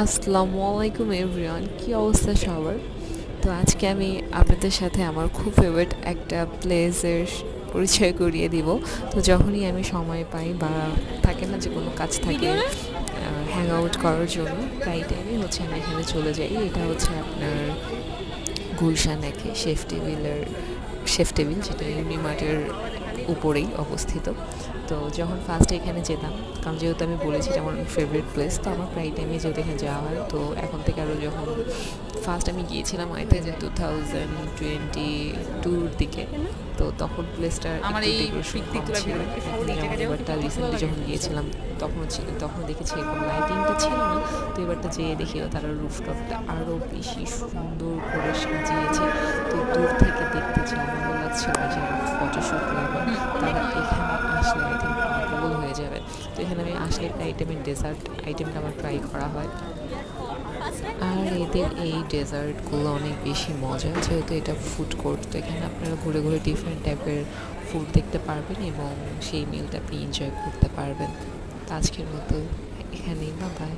আসসালামু আলাইকুম এভরিওয়ান, কী অবস্থা সবার? তো আজকে আমি আপনাদের সাথে আমার খুব ফেভারিট একটা প্লেসের পরিচয় করিয়ে দিব। তো যখনই আমি সময় পাই বা থাকে না যে কোনো কাজ থাকে হ্যাং আউট করার জন্য, প্রায় টাইমই হচ্ছে আমি এখানে চলে যাই। এটা হচ্ছে আপনার গুলশান একে শেফ টেবিল, যেটা ইউনিমার্টের উপরেই অবস্থিত। তো যখন ফার্স্টে এখানে যেতাম, কারণ যেহেতু আমি বলেছি এটা আমার ফেভারিট প্লেস, তো আমার প্রায় টাইমে যেহেতু এখানে যাওয়া হয়, তো এখন থেকে আরও যখন ফার্স্ট আমি গিয়েছিলাম আই থিঙ্ক 2022 দিকে, তো তখন প্লেসটার একটু ডেকোরেশন কম ছিল। এখন যেমন এবারটা রিসেন্টলি যখন গিয়েছিলাম তখন দেখেছি এরকম লাইটিংটা ছিল না, তো এবারটা যেয়ে দেখি তারা রুফটপটা আরও বেশি সুন্দর করে সাজিয়েছে। তো দূর থেকে দেখতে যে এমন লাগছিল যে ফটোশ্যুট করবেন, তারা এখানে আসলে আই থিঙ্ক পাগল হয়ে যাবে। তো এখানে আমি আসলে একটা ডেজার্ট আইটেমটা আমার ট্রাই করা হয়। আর এদের এই ডেজার্টগুলো অনেক বেশি মজা, যেহেতু এটা ফুড কোর্ট, তো এখানে আপনারা ঘুরে ঘুরে ডিফারেন্ট টাইপের ফুড দেখতে পারবেন এবং সেই মিলটা আপনি এনজয় করতে পারবেন। তো আজকের মতো এখানেই, বাই বাই।